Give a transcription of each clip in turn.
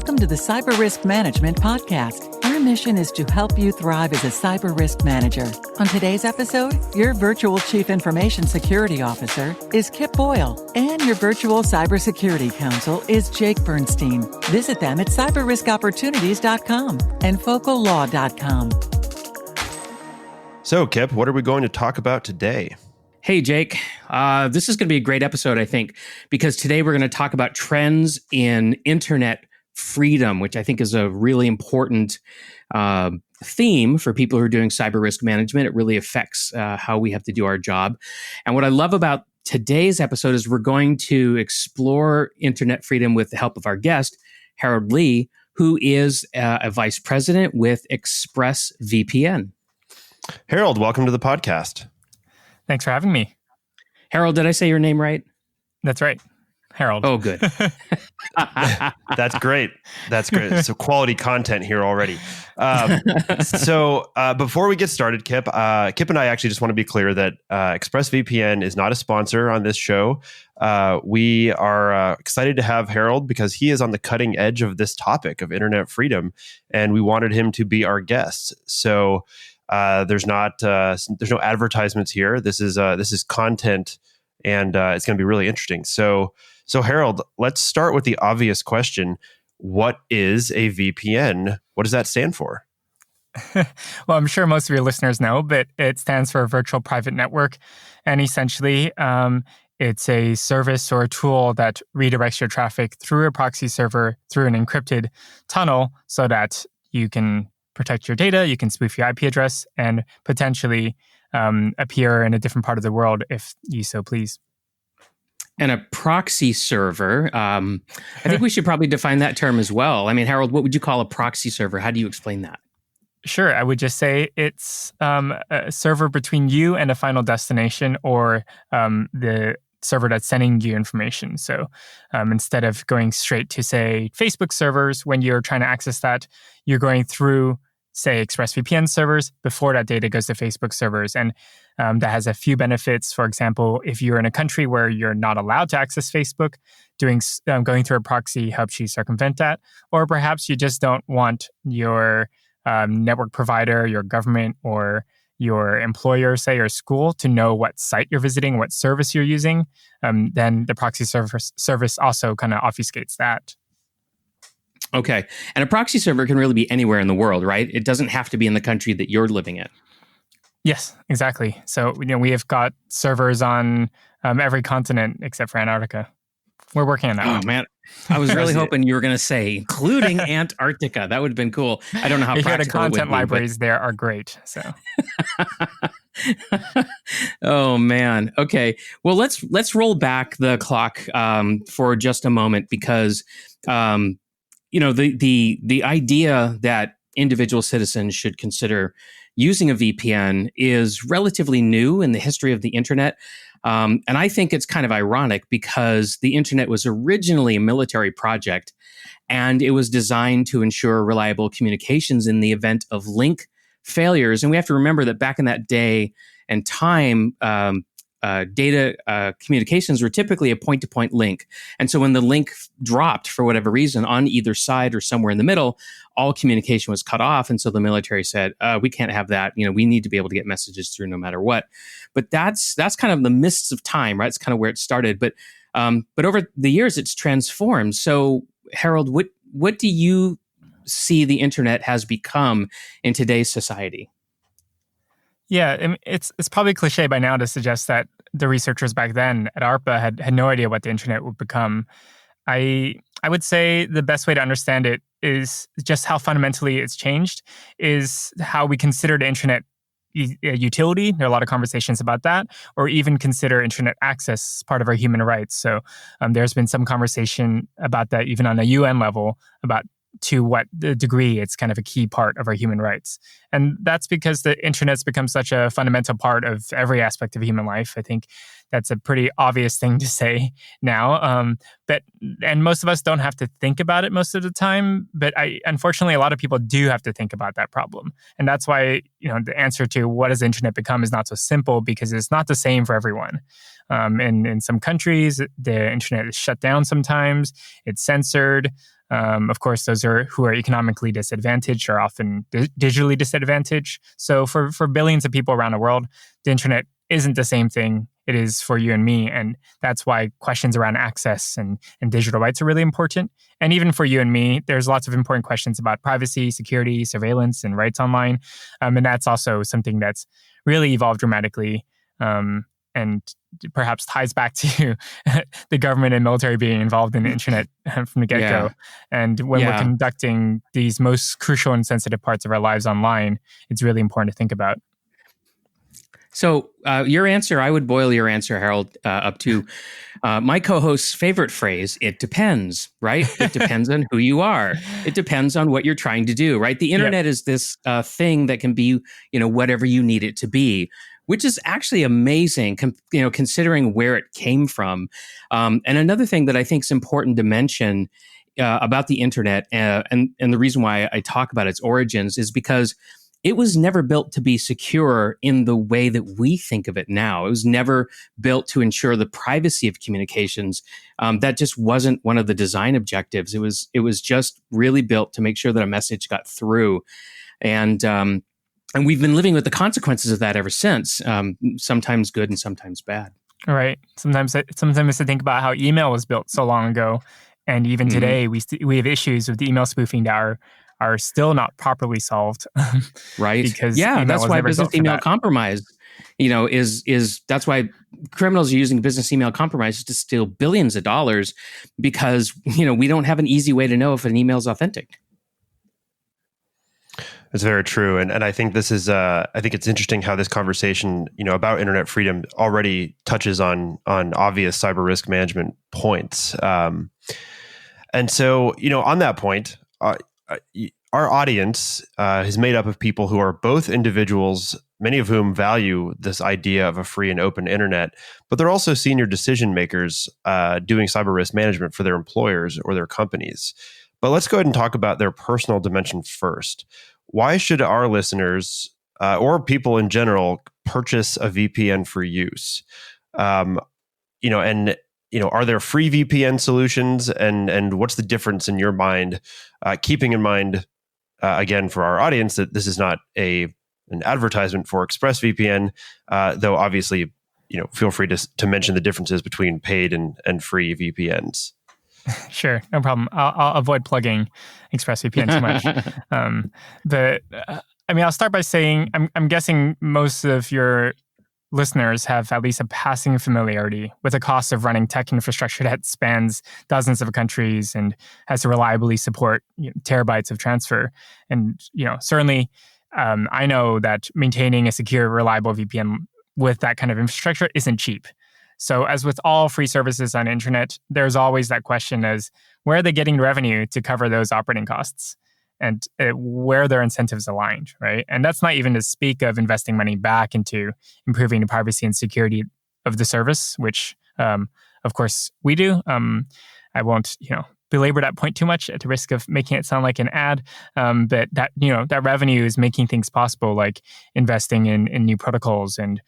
Welcome to the Cyber Risk Management Podcast. Our mission is to help you thrive as a cyber risk manager. On today's episode, your virtual Chief Information Security Officer is Kip Boyle, and your virtual Cybersecurity Counsel is Jake Bernstein. Visit them at cyberriskopportunities.com and focallaw.com. So, Kip, what are we going to talk about today? Hey, Jake. This is going to be a great episode, I think, because today we're going to talk about trends in internet freedom, which I think is a really important theme for people who are doing cyber risk management. It really affects how we have to do our job. And what I love about today's episode is we're going to explore internet freedom with the help of our guest, Harold Lee, who is a vice president with ExpressVPN. Harold, welcome to the podcast. Thanks for having me. Harold, did I say your name right? That's right. Harold. Oh, good. That's great. That's great. So quality content here already. So before we get started, Kip and I actually just want to be clear that ExpressVPN is not a sponsor on this show. We are excited to have Harold because he is on the cutting edge of this topic of internet freedom, and we wanted him to be our guest. So there's no advertisements here. This is content, and it's going to be really interesting. So Harold, let's start with the obvious question. What is a VPN? What does that stand for? Well, I'm sure most of your listeners know, but it stands for Virtual Private Network. And essentially, it's a service or a tool that redirects your traffic through a proxy server through an encrypted tunnel so that you can protect your data, you can spoof your IP address, and potentially appear in a different part of the world if you so please. And a proxy server, I think we should probably define that term as well. I mean, Harold, what would you call a proxy server? How do you explain that? Sure. I would just say it's a server between you and a final destination, or the server that's sending you information. So instead of going straight to, say, Facebook servers, when you're trying to access that, you're going through, say, ExpressVPN servers before that data goes to Facebook servers. And that has a few benefits. For example, if you're in a country where you're not allowed to access Facebook, going through a proxy helps you circumvent that. Or perhaps you just don't want your network provider, your government, or your employer, say, or school to know what site you're visiting, what service you're using. Then the proxy service also kind of obfuscates that. Okay. And a proxy server can really be anywhere in the world, right? It doesn't have to be in the country that you're living in. Yes, exactly. So we have got servers on every continent except for Antarctica. We're working on that. Oh, man. I was really hoping you were going to say, including Antarctica. That would have been cool. I don't know how practical the content it would be, libraries there are great. So. Oh, man. Okay. Well, let's roll back the clock for just a moment because the idea that individual citizens should consider using a VPN is relatively new in the history of the internet. And I think it's kind of ironic because the internet was originally a military project, and it was designed to ensure reliable communications in the event of link failures. And we have to remember that back in that day and time, data communications were typically a point-to-point link. And so when the link dropped for whatever reason on either side or somewhere in the middle, all communication was cut off. And so the military said, we can't have that. We need to be able to get messages through no matter what. But that's kind of the mists of time, right? It's kind of where it started. But over the years, it's transformed. So Harold, what do you see the internet has become in today's society? Yeah, I mean, it's probably cliche by now to suggest that the researchers back then at ARPA had no idea what the internet would become. I would say the best way to understand it is just how fundamentally it's changed, is how we consider the internet a utility. There are a lot of conversations about that, or even consider internet access part of our human rights. So there's been some conversation about that even on a UN level about to what the degree it's kind of a key part of our human rights. And that's because the internet's become such a fundamental part of every aspect of human life. I think that's a pretty obvious thing to say now. And most of us don't have to think about it most of the time. But unfortunately, a lot of people do have to think about that problem. And that's why, the answer to what does the internet become is not so simple, because it's not the same for everyone. In some countries, the internet is shut down sometimes. It's censored. Of course, those who are economically disadvantaged are often digitally disadvantaged. So for billions of people around the world, the internet isn't the same thing it is for you and me. And that's why questions around access and digital rights are really important. And even for you and me, there's lots of important questions about privacy, security, surveillance, and rights online. And that's also something that's really evolved dramatically. And perhaps ties back to the government and military being involved in the internet from the get-go. And when we're conducting these most crucial and sensitive parts of our lives online, it's really important to think about. So your answer, I would boil your answer, Harold, up to my co-host's favorite phrase, it depends, right? It depends on who you are. It depends on what you're trying to do, right? The internet is this thing that can be, whatever you need it to be, which is actually amazing, considering where it came from. And another thing that I think is important to mention about the internet, and the reason why I talk about its origins is because it was never built to be secure in the way that we think of it now. It was never built to ensure the privacy of communications. That just wasn't one of the design objectives. It was just really built to make sure that a message got through. And we've been living with the consequences of that ever since, sometimes good and sometimes bad. All right. Sometimes I think about how email was built so long ago. And even today, we have issues with email spoofing that are still not properly solved. Right. Because that's why business email compromise, is that's why criminals are using business email compromise to steal billions of dollars, because, we don't have an easy way to know if an email is authentic. It's very true. And I think this is, I think it's interesting how this conversation, about internet freedom already touches on obvious cyber risk management points. And so, on that point, our audience is made up of people who are both individuals, many of whom value this idea of a free and open internet, but they're also senior decision makers doing cyber risk management for their employers or their companies. But let's go ahead and talk about their personal dimension first. Why should our listeners or people in general purchase a VPN for use? Are there free VPN solutions, and what's the difference in your mind? Keeping in mind, again, for our audience, that this is not an advertisement for ExpressVPN, though obviously, feel free to mention the differences between paid and free VPNs. Sure, no problem. I'll avoid plugging ExpressVPN too much. But I'll start by saying I'm guessing most of your listeners have at least a passing familiarity with the cost of running tech infrastructure that spans dozens of countries and has to reliably support terabytes of transfer. And certainly, I know that maintaining a secure, reliable VPN with that kind of infrastructure isn't cheap. So as with all free services on the internet, there's always that question as where are they getting revenue to cover those operating costs, and where their incentives aligned, right? And that's not even to speak of investing money back into improving the privacy and security of the service, which, of course, we do. I won't, belabor that point too much at the risk of making it sound like an ad. But that revenue is making things possible, like investing in new protocols and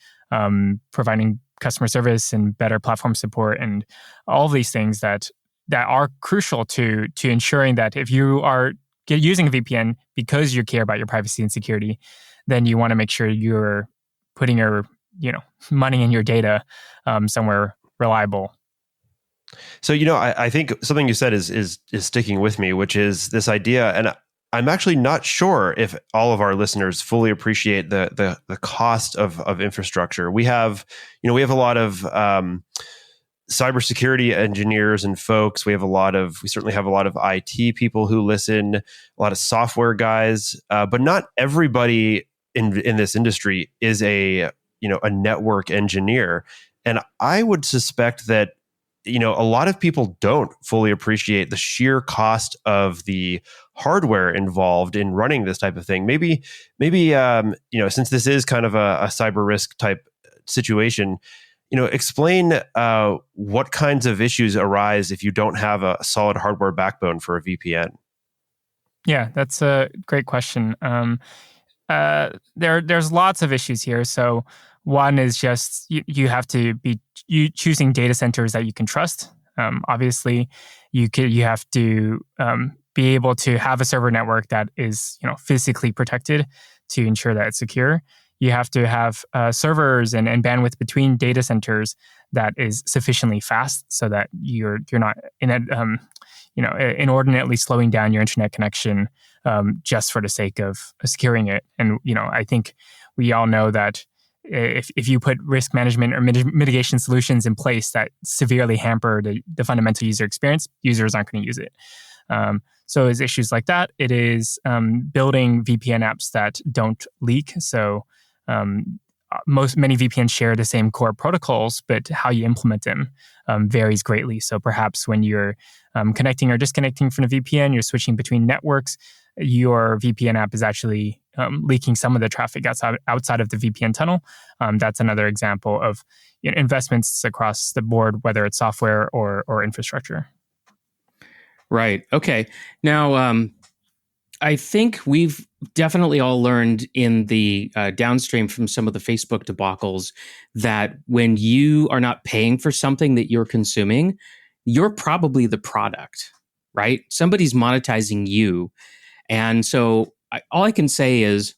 providing customer service and better platform support, and all of these things that are crucial to ensuring that if you are using a VPN because you care about your privacy and security, then you want to make sure you're putting your money and your data somewhere reliable. So I think something you said is sticking with me, which is this idea, and I'm actually not sure if all of our listeners fully appreciate the cost of infrastructure. We have a lot of cybersecurity engineers and folks. We certainly have a lot of IT people who listen, a lot of software guys, but not everybody in this industry is a network engineer. And I would suspect that a lot of people don't fully appreciate the sheer cost of the hardware involved in running this type of thing. Maybe since this is kind of a cyber risk type situation, explain what kinds of issues arise if you don't have a solid hardware backbone for a VPN. Yeah, that's a great question. There's lots of issues here. So one is just you have to be choosing data centers that you can trust. Obviously, you have to be able to have a server network that is physically protected to ensure that it's secure. You have to have servers and bandwidth between data centers that is sufficiently fast so that you're not inordinately slowing down your internet connection just for the sake of securing it. And I think we all know that if you put risk management or mitigation solutions in place that severely hamper the fundamental user experience, users aren't going to use it. So it's issues like that. It is building VPN apps that don't leak. So many VPNs share the same core protocols, but how you implement them varies greatly. So perhaps when you're connecting or disconnecting from the VPN, you're switching between networks, your VPN app is actually leaking some of the traffic outside of the VPN tunnel. That's another example of investments across the board, whether it's software or infrastructure. Right. Okay. Now, I think we've definitely all learned in the downstream from some of the Facebook debacles that when you are not paying for something that you're consuming, you're probably the product, right? Somebody's monetizing you. And so all I can say is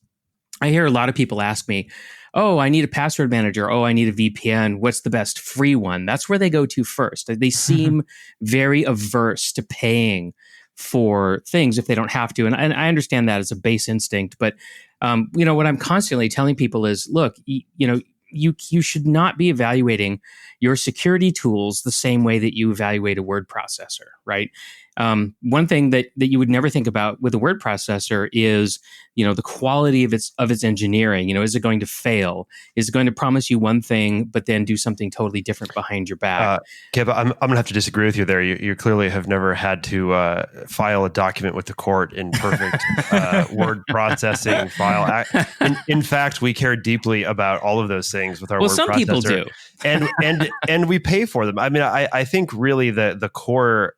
I hear a lot of people ask me, oh, I need a password manager. Oh, I need a VPN. What's the best free one? That's where they go to first. They seem very averse to paying for things if they don't have to. And I understand that as a base instinct. But, what I'm constantly telling people is, look, you should not be evaluating your security tools the same way that you evaluate a word processor, right? One thing that you would never think about with a word processor is, the quality of its engineering. Is it going to fail? Is it going to promise you one thing, but then do something totally different behind your back? Kev, I'm going to have to disagree with you there. You clearly have never had to file a document with the court in perfect word processing file. In fact, we care deeply about all of those things with our word processor. Well, some people do. and we pay for them. I mean, I think really the core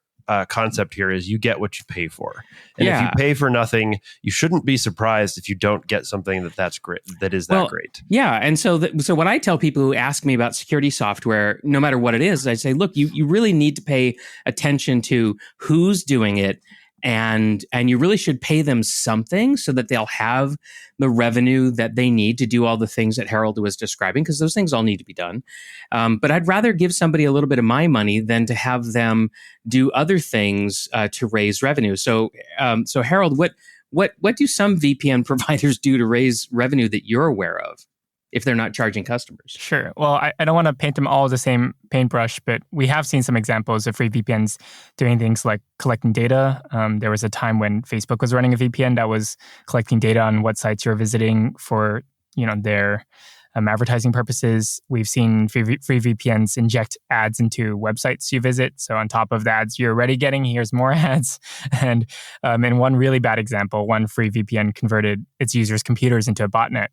concept here is you get what you pay for. And if you pay for nothing, you shouldn't be surprised if you don't get something that's great, that is great. Yeah. And so what I tell people who ask me about security software, no matter what it is, I say, look, you really need to pay attention to who's doing it. And you really should pay them something so that they'll have the revenue that they need to do all the things that Harold was describing, because those things all need to be done. But I'd rather give somebody a little bit of my money than to have them do other things to raise revenue. So Harold, what do some VPN providers do to raise revenue that you're aware of if they're not charging customers? Sure. Well, I don't want to paint them all with the same paintbrush, but we have seen some examples of free VPNs doing things like collecting data. There was a time when Facebook was running a VPN that was collecting data on what sites you're visiting for, their advertising purposes. We've seen free VPNs inject ads into websites you visit. So on top of the ads you're already getting, here's more ads. And in one really bad example, one free VPN converted its users' computers into a botnet.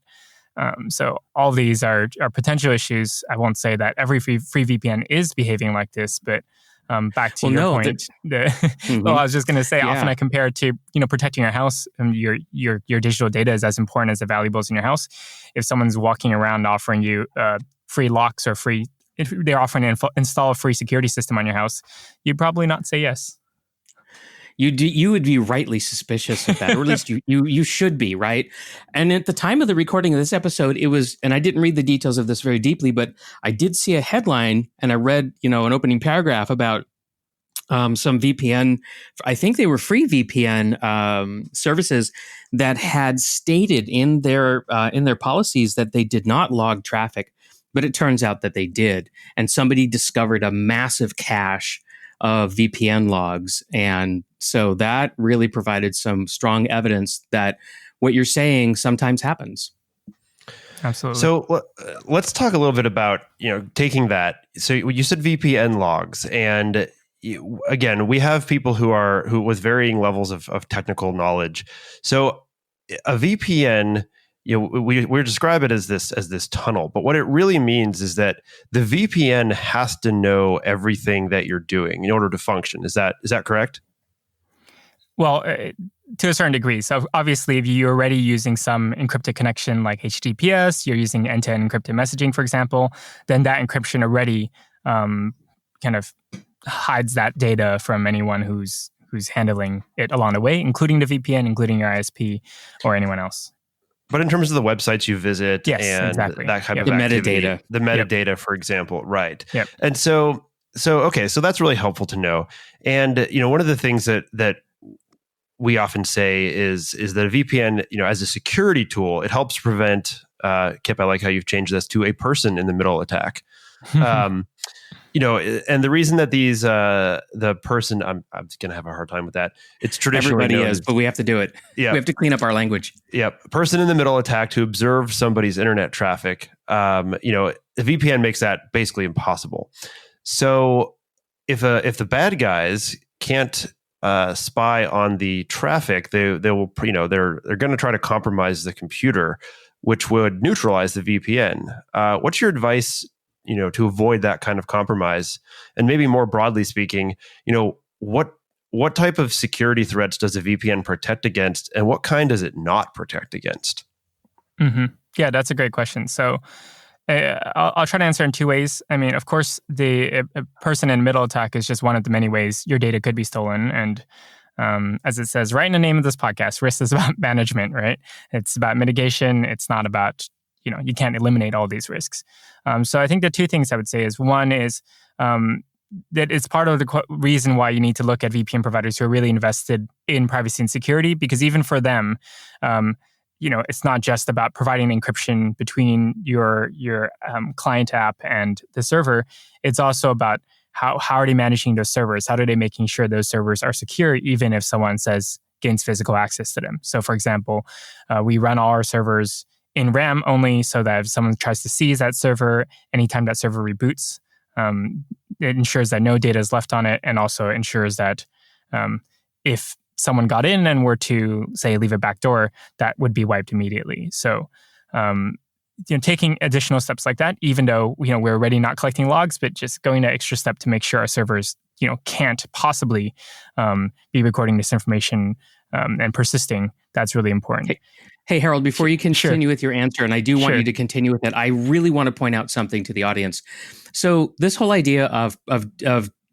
So all these are potential issues. I won't say that every free VPN is behaving like this, but back to your point. Well, I was just going to say, often I compare it to protecting your house, and your digital data is as important as the valuables in your house. If someone's walking around offering you free locks or if they're offering to install a free security system on your house, you'd probably not say yes. You would be rightly suspicious of that, or at least you should be, right? And at the time of the recording of this episode, it was, and I didn't read the details of this very deeply, but I did see a headline and I read, an opening paragraph about some VPN. I think they were free VPN services that had stated in their policies that they did not log traffic, but it turns out that they did, and somebody discovered a massive cache of VPN logs. And so that really provided some strong evidence that what you're saying sometimes happens. Absolutely. So let's talk a little bit about, taking that. So you said VPN logs, and again, we have people who with varying levels of technical knowledge. So a VPN, we describe it as this tunnel, but what it really means is that the VPN has to know everything that you're doing in order to function. Is that correct? Well, to a certain degree. So obviously, if you're already using some encrypted connection like HTTPS, you're using end-to-end encrypted messaging, for example, then that encryption already kind of hides that data from anyone who's handling it along the way, including the VPN, including your ISP or anyone else. But in terms of the websites you visit and exactly. that kind of the activity, metadata, the metadata, for example, right? Yep. And so okay, so that's really helpful to know. And one of the things that we often say is that a VPN, as a security tool, it helps prevent. Kip, I like how you've changed this to a person in the middle attack. And the reason that these the person, I'm going to have a hard time with that. It's traditionally everybody is, but we have to do it. Yeah, we have to clean up our language. Yep, person in the middle attack to observe somebody's internet traffic. The VPN makes that basically impossible. So if the bad guys can't spy on the traffic, they will they're going to try to compromise the computer, which would neutralize the VPN. What's your advice, to avoid that kind of compromise? And maybe more broadly speaking, what type of security threats does a VPN protect against, and what kind does it not protect against? Mm-hmm. Yeah, that's a great question. So I'll try to answer in two ways. I mean, of course, a person in middle attack is just one of the many ways your data could be stolen. And as it says right in the name of this podcast, risk is about management, right? It's about mitigation. It's not about, you can't eliminate all these risks. So I think the two things I would say is, one is that it's part of the reason why you need to look at VPN providers who are really invested in privacy and security, because even for them, it's not just about providing encryption between your client app and the server. It's also about how are they managing those servers? How are they making sure those servers are secure, even if someone gains physical access to them? So, for example, we run all our servers in RAM only, so that if someone tries to seize that server, anytime that server reboots, it ensures that no data is left on it, and also ensures that if someone got in and were to, say, leave a backdoor, that would be wiped immediately. So, taking additional steps like that, even though we're already not collecting logs, but just going that extra step to make sure our servers can't possibly be recording this information and persisting, that's really important. Hey, Harold, before you continue Sure. with your answer, and I do want you to continue with it, I really want to point out something to the audience. So this whole idea of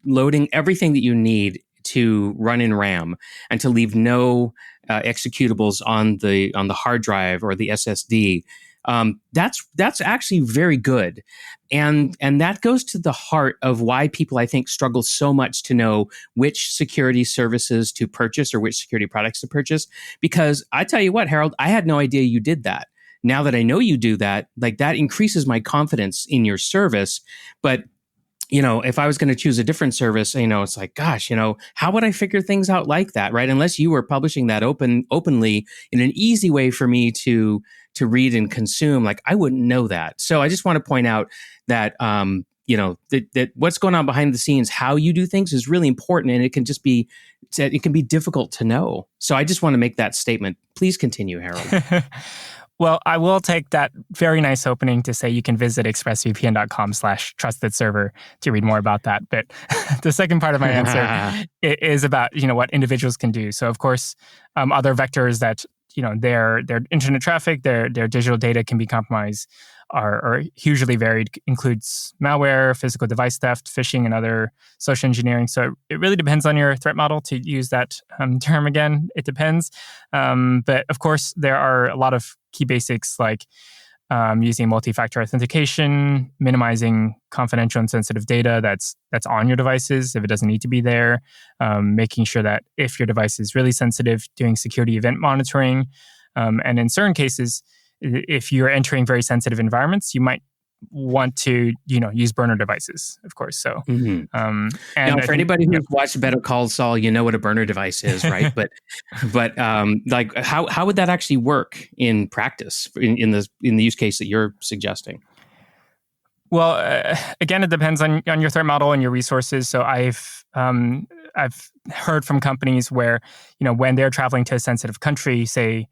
loading everything that you need to run in RAM and to leave no executables on the hard drive or the SSD, that's actually very good, and that goes to the heart of why people, I think, struggle so much to know which security services to purchase or which security products to purchase. Because I tell you what, Harold, I had no idea you did that. Now that I know you do that, that increases my confidence in your service. But if I was going to choose a different service, it's like, gosh, how would I figure things out like that, right? Unless you were publishing that openly in an easy way for me to read and consume, I wouldn't know that. So I just want to point out that, that what's going on behind the scenes, how you do things is really important, and it can be difficult to know. So I just want to make that statement. Please continue, Harold. Well, I will take that very nice opening to say you can visit expressvpn.com/trusted server to read more about that. But the second part of my answer is about, what individuals can do. So, of course, other vectors that, their internet traffic, their digital data can be compromised are hugely varied, includes malware, physical device theft, phishing, and other social engineering. So it really depends on your threat model, to use that term again. It depends. But of course, there are a lot of key basics like using multi-factor authentication, minimizing confidential and sensitive data that's on your devices if it doesn't need to be there, making sure that if your device is really sensitive, doing security event monitoring. And in certain cases, if you're entering very sensitive environments, you might want to, use burner devices, of course. So, and now, for anybody who's watched Better Call Saul, you know what a burner device is, right? but how would that actually work in practice in the use case that you're suggesting? Well, again, it depends on your threat model and your resources. So I've heard from companies where, when they're traveling to a sensitive country, say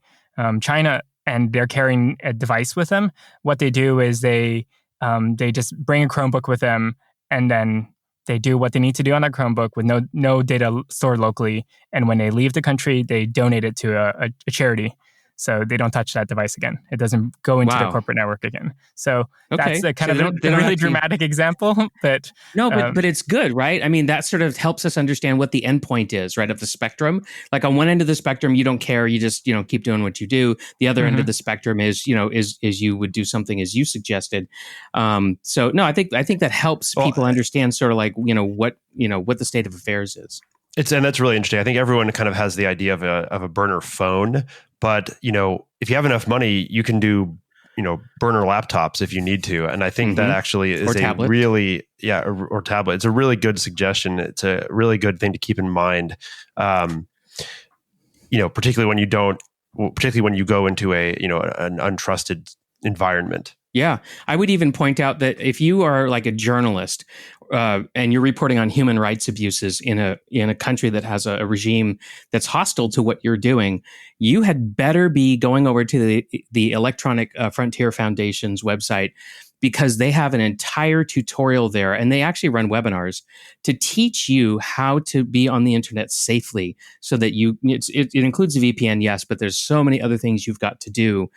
China, and they're carrying a device with them, what they do is they just bring a Chromebook with them, and then they do what they need to do on that Chromebook with no data stored locally. And when they leave the country, they donate it to a charity. so they don't touch that device again. It doesn't go into the corporate network again. So that's a kind of a really dramatic example, but but it's good, right? I mean, that sort of helps us understand what the endpoint is, right, of the spectrum. Like on one end of the spectrum, you don't care, you just keep doing what you do. The other end of the spectrum is is you would do something as you suggested. So no, I think that helps people understand sort of like what the state of affairs is. And that's really interesting. I think everyone kind of has the idea of a burner phone, but if you have enough money, you can do burner laptops if you need to. And I think that actually is really or tablet. It's a really good suggestion. It's a really good thing to keep in mind. Particularly when you go into an untrusted environment. Yeah, I would even point out that if you are like a journalist and you're reporting on human rights abuses in a country that has a regime that's hostile to what you're doing, you had better be going over to the Electronic Frontier Foundation's website, because they have an entire tutorial there, and they actually run webinars to teach you how to be on the internet safely, so that it includes a VPN, yes, but there's so many other things you've got to do.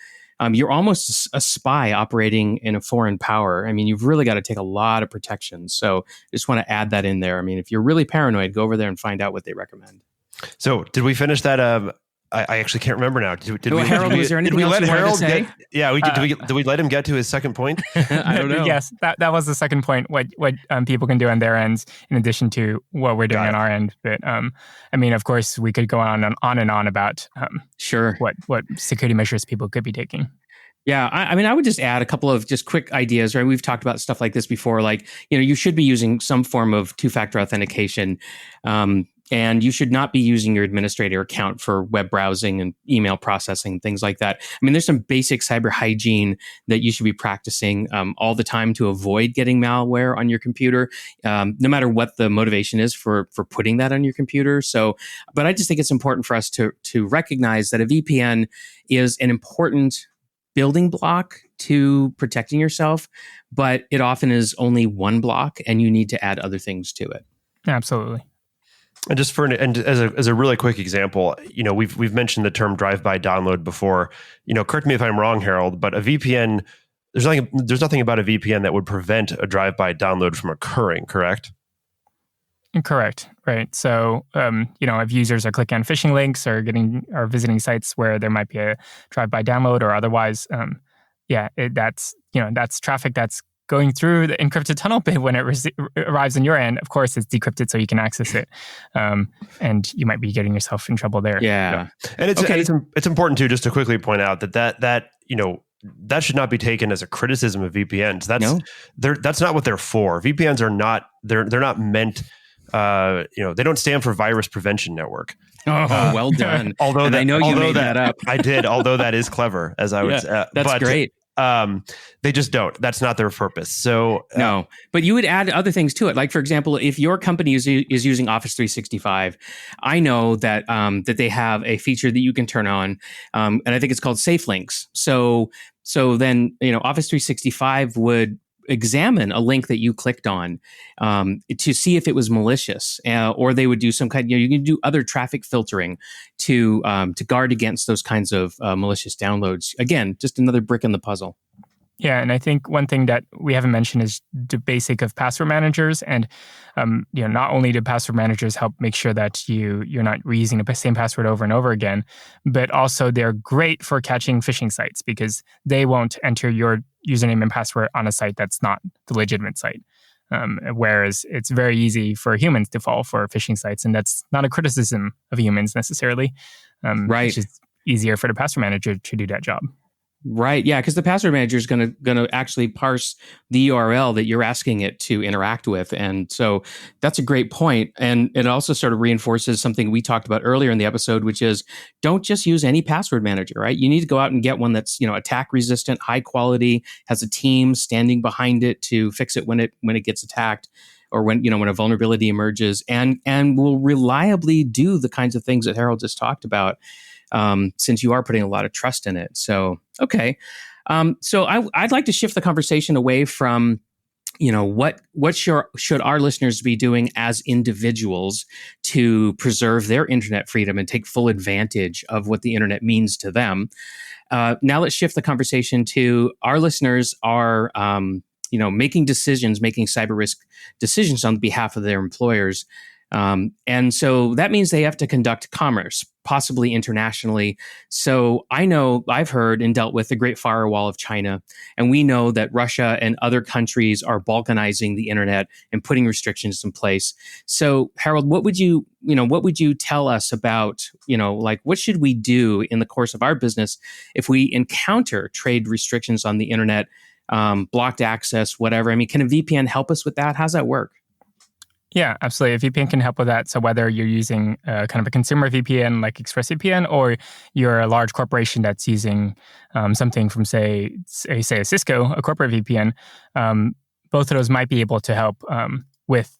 You're almost a spy operating in a foreign power. I mean, you've really got to take a lot of protections. So I just want to add that in there. I mean, if you're really paranoid, go over there and find out what they recommend. So did we finish that? I actually can't remember now. Harold, was there anything else you wanted to say? Did we let him get to his second point? I don't know. Yes, that was the second point. What people can do on their ends in addition to what we're doing on our end. But I mean, of course, we could go on and on about what security measures people could be taking. Yeah, I mean, I would just add a couple of just quick ideas, right? We've talked about stuff like this before, like, you should be using some form of two-factor authentication. And you should not be using your administrator account for web browsing and email processing, things like that. I mean, there's some basic cyber hygiene that you should be practicing all the time to avoid getting malware on your computer, no matter what the motivation is for putting that on your computer. So, but I just think it's important for us to recognize that a VPN is an important building block to protecting yourself, but it often is only one block, and you need to add other things to it. Absolutely. And just as a really quick example, we've mentioned the term drive-by download before. Correct me if I'm wrong, Harold, but a VPN, there's nothing about a VPN that would prevent a drive-by download from occurring, correct? Correct. Right. So, if users are clicking on phishing links or visiting sites where there might be a drive-by download or otherwise, that's traffic that's going through the encrypted tunnel, but when it arrives on your end, of course, it's decrypted so you can access it, and you might be getting yourself in trouble there. Yeah. And it's important too, just to quickly point out that should not be taken as a criticism of VPNs. That's not what they're for. VPNs are not. They're not meant. They don't stand for Virus Prevention Network. Oh, well done. Although I know you made that up. I did. Although that is clever, as I would say. That's great. They just don't. That's not their purpose. So no, but you would add other things to it. Like, for example, if your company is using Office 365, I know that that they have a feature that you can turn on, and I think it's called Safe Links. So then Office 365 would examine a link that you clicked on to see if it was malicious, or they would do some kind. You can do other traffic filtering to guard against those kinds of malicious downloads. Again, just another brick in the puzzle. Yeah, and I think one thing that we haven't mentioned is the basic of password managers, and not only do password managers help make sure that you're not reusing the same password over and over again, but also they're great for catching phishing sites because they won't enter your username and password on a site that's not the legitimate site. Whereas it's very easy for humans to fall for phishing sites, and that's not a criticism of humans necessarily. Right. It's just easier for the password manager to do that job. Right. Yeah, because the password manager is going to actually parse the URL that you're asking it to interact with. And so that's a great point. And it also sort of reinforces something we talked about earlier in the episode, which is don't just use any password manager, right? You need to go out and get one that's, attack resistant, high quality, has a team standing behind it to fix it when it gets attacked, or when a vulnerability emerges, and will reliably do the kinds of things that Harold just talked about. Since you are putting a lot of trust in it. So, okay. So I'd like to shift the conversation away from what should our listeners be doing as individuals to preserve their internet freedom and take full advantage of what the internet means to them? Now let's shift the conversation to our listeners are, making cyber risk decisions on behalf of their employers. And so that means they have to conduct commerce, possibly internationally. So I know I've heard and dealt with the Great Firewall of China, and we know that Russia and other countries are balkanizing the internet and putting restrictions in place. So Harold, what would you tell us about, what should we do in the course of our business if we encounter trade restrictions on the internet, blocked access, whatever? I mean, can a VPN help us with that? How's that work? Yeah, absolutely. A VPN can help with that. So whether you're using kind of a consumer VPN like ExpressVPN, or you're a large corporation that's using something from, say a Cisco, a corporate VPN, both of those might be able to help with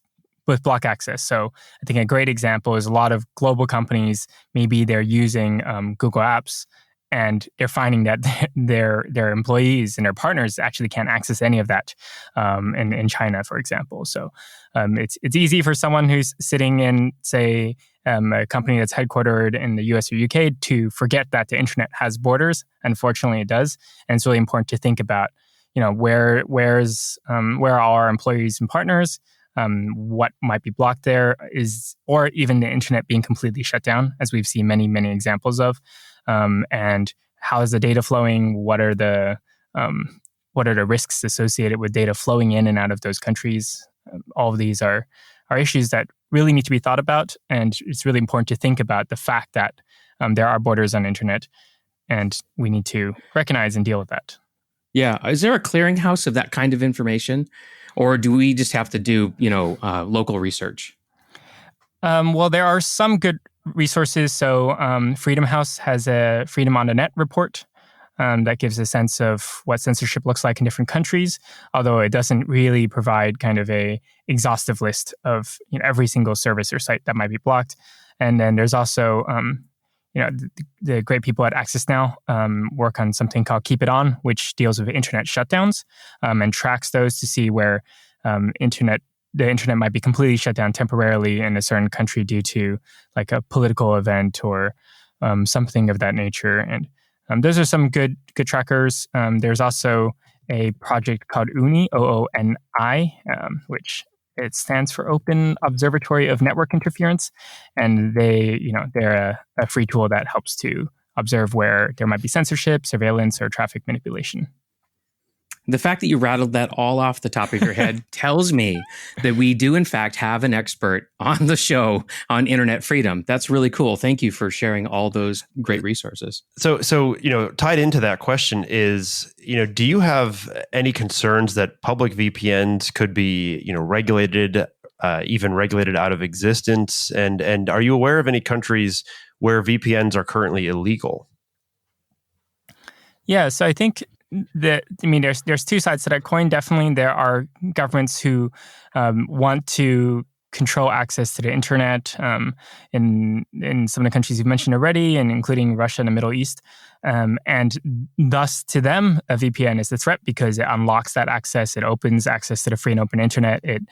block access. So I think a great example is a lot of global companies, maybe they're using Google Apps, and they're finding that their employees and their partners actually can't access any of that in China, for example. So it's easy for someone who's sitting in, say, a company that's headquartered in the US or UK to forget that the internet has borders. Unfortunately, it does. And it's really important to think about, where are our employees and partners, what might be blocked there or even the internet being completely shut down, as we've seen many, many examples of. And how is the data flowing? What are the risks associated with data flowing in and out of those countries? All of these are issues that really need to be thought about, and it's really important to think about the fact that there are borders on the internet, and we need to recognize and deal with that. Yeah, is there a clearinghouse of that kind of information, or do we just have to do local research? Well, there are some good resources. So Freedom House has a Freedom on the Net report that gives a sense of what censorship looks like in different countries, although it doesn't really provide kind of a exhaustive list of every single service or site that might be blocked. And then there's also the great people at Access Now work on something called Keep It On, which deals with internet shutdowns and tracks those to see where the internet might be completely shut down temporarily in a certain country due to like a political event or something of that nature. And those are some good trackers. There's also a project called OONI, OONI, which it stands for Open Observatory of Network Interference. And they're a free tool that helps to observe where there might be censorship, surveillance, or traffic manipulation. The fact that you rattled that all off the top of your head tells me that we do, in fact, have an expert on the show on internet freedom. That's really cool. Thank you for sharing all those great resources. So tied into that question is, do you have any concerns that public VPNs could be, regulated, even regulated out of existence? And are you aware of any countries where VPNs are currently illegal? Yeah, so I think there's two sides to that coin. Definitely, there are governments who want to control access to the internet in some of the countries you've mentioned already, and including Russia and the Middle East. And thus, to them, a VPN is the threat because it unlocks that access. It opens access to the free and open internet. It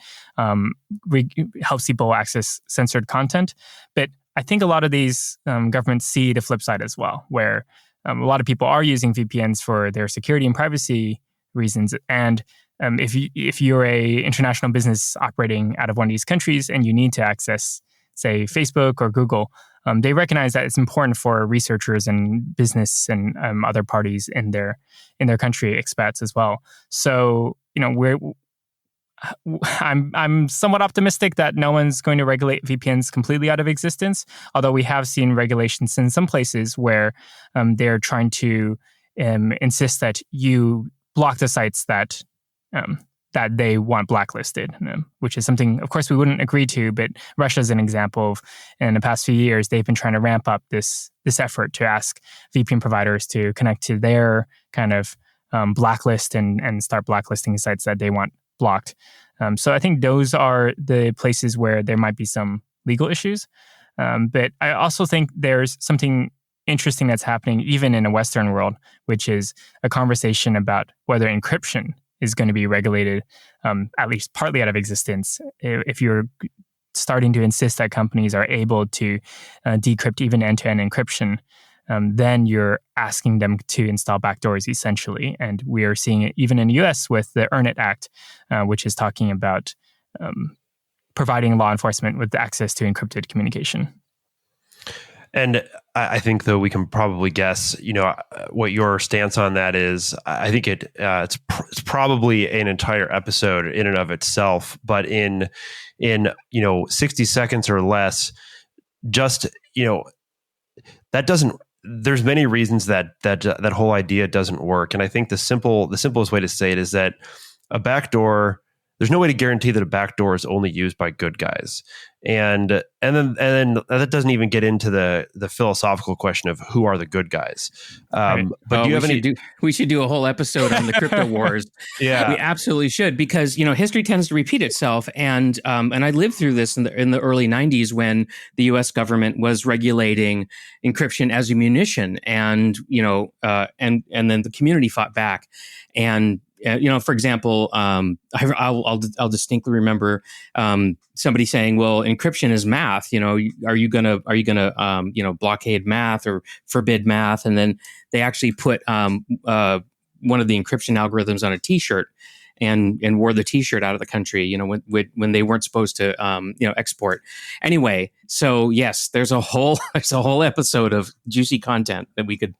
helps people access censored content. But I think a lot of these governments see the flip side as well, where a lot of people are using VPNs for their security and privacy reasons. And if you're a international business operating out of one of these countries and you need to access, say, Facebook or Google, they recognize that it's important for researchers and business and other parties in their country, expats as well. So I'm somewhat optimistic that no one's going to regulate VPNs completely out of existence, although we have seen regulations in some places where they're trying to insist that you block the sites that they want blacklisted, which is something, of course, we wouldn't agree to. But Russia's an example of, in the past few years, they've been trying to ramp up this effort to ask VPN providers to connect to their kind of blacklist and start blacklisting sites that they want blocked. So I think those are the places where there might be some legal issues. But I also think there's something interesting that's happening even in a Western world, which is a conversation about whether encryption is going to be regulated, at least partly out of existence. If you're starting to insist that companies are able to decrypt even end-to-end encryption, then you're asking them to install backdoors, essentially. And we are seeing it even in the US with the Earn It Act, which is talking about providing law enforcement with access to encrypted communication. And I think, though, we can probably guess, what your stance on that is. I think it's probably an entire episode in and of itself. But in 60 seconds or less, just that doesn't. There's many reasons that whole idea doesn't work. And I think the simplest way to say it is that a backdoor. There's no way to guarantee that a backdoor is only used by good guys, and then that doesn't even get into the philosophical question of who are the good guys. Right. But do you have any? We should do a whole episode on the crypto wars. Yeah, we absolutely should, because history tends to repeat itself, and I lived through this in the early '90s when the U.S. government was regulating encryption as a munition, and and then the community fought back, and. For example, I'll distinctly remember somebody saying, "Well, encryption is math. Are you gonna blockade math or forbid math?" And then they actually put one of the encryption algorithms on a T-shirt and wore the T-shirt out of the country. When they weren't supposed to export. Anyway, so yes, there's a whole episode of juicy content that we could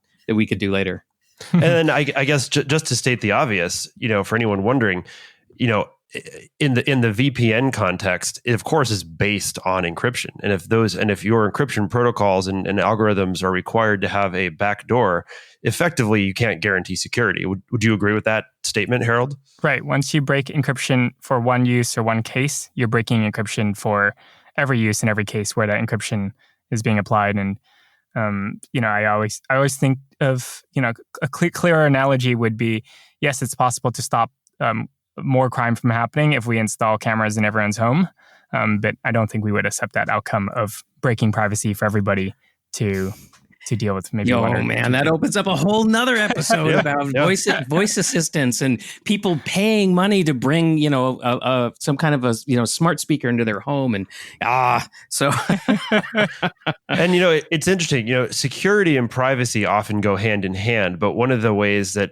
do later. And then I guess just to state the obvious, for anyone wondering, in the VPN context, it of course is based on encryption. And if your encryption protocols and algorithms are required to have a backdoor, effectively you can't guarantee security. Would you agree with that statement, Harold? Right. Once you break encryption for one use or one case, you're breaking encryption for every use in every case where that encryption is being applied. And I always think of, a clearer analogy would be, yes, it's possible to stop more crime from happening if we install cameras in everyone's home. But I don't think we would accept that outcome of breaking privacy for everybody to deal with maybe. That opens up a whole nother episode about voice assistants and people paying money to bring, some kind of a, smart speaker into their home. And so. And, it's interesting, security and privacy often go hand in hand. But one of the ways that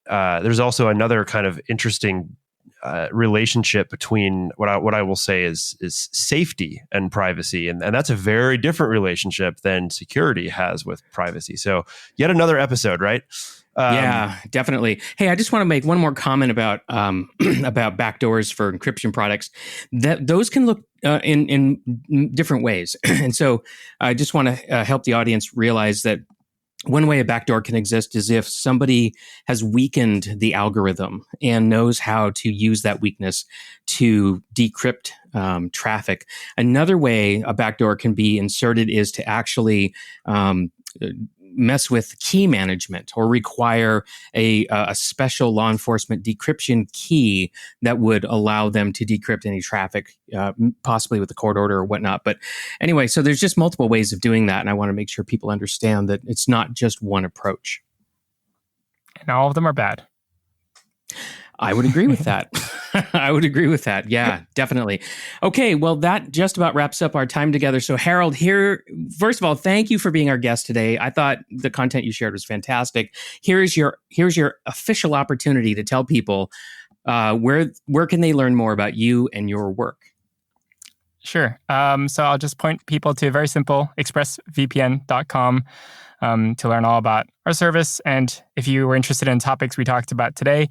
there's also another kind of interesting relationship between what I will say is safety and privacy, and that's a very different relationship than security has with privacy. So yet another episode, right? Yeah, definitely. Hey, I just want to make one more comment about about backdoors for encryption products. That those can look in different ways, and so I just want to help the audience realize that. One way a backdoor can exist is if somebody has weakened the algorithm and knows how to use that weakness to decrypt traffic. Another way a backdoor can be inserted is to actually mess with key management or require a special law enforcement decryption key that would allow them to decrypt any traffic, possibly with a court order or whatnot. But anyway, so there's just multiple ways of doing that. And I want to make sure people understand that it's not just one approach. And all of them are bad. I would agree with that. I would agree with that. Yeah, definitely. Okay, well, that just about wraps up our time together. So, Harold, first of all, thank you for being our guest today. I thought the content you shared was fantastic. Here's your official opportunity to tell people where can they learn more about you and your work. Sure. So I'll just point people to very simple expressvpn.com. To learn all about our service. And if you were interested in topics we talked about today,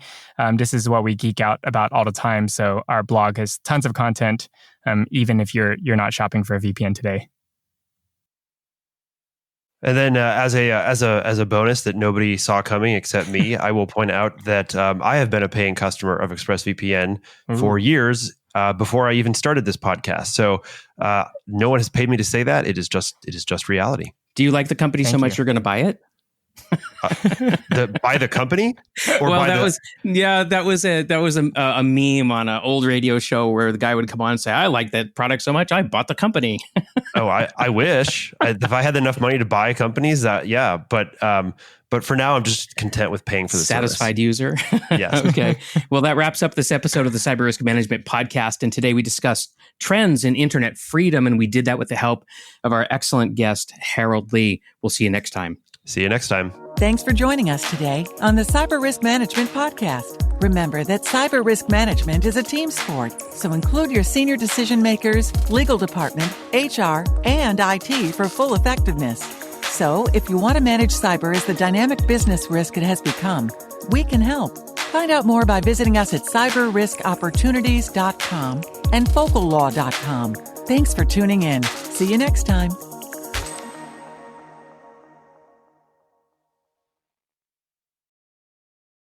this is what we geek out about all the time. So our blog has tons of content, even if you're not shopping for a VPN today. And then as a bonus that nobody saw coming except me, I will point out that I have been a paying customer of ExpressVPN for years before I even started this podcast. So no one has paid me to say that. It is just reality. Do you like the company so much you're going to buy it? By the company? Or well, by that was a meme on an old radio show where the guy would come on and say, "I like that product so much, I bought the company." Oh, I wish if I had enough money to buy companies, yeah. But for now, I'm just content with paying for the satisfied service. user. Yes. Okay. Well, that wraps up this episode of the Cyber Risk Management Podcast. And today we discussed trends in internet freedom, and we did that with the help of our excellent guest, Harold Lee. We'll see you next time. See you next time. Thanks for joining us today on the Cyber Risk Management Podcast. Remember that cyber risk management is a team sport, so include your senior decision makers, legal department, HR, and IT for full effectiveness. So, if you want to manage cyber as the dynamic business risk it has become, we can help. Find out more by visiting us at cyberriskopportunities.com and focallaw.com. Thanks for tuning in. See you next time.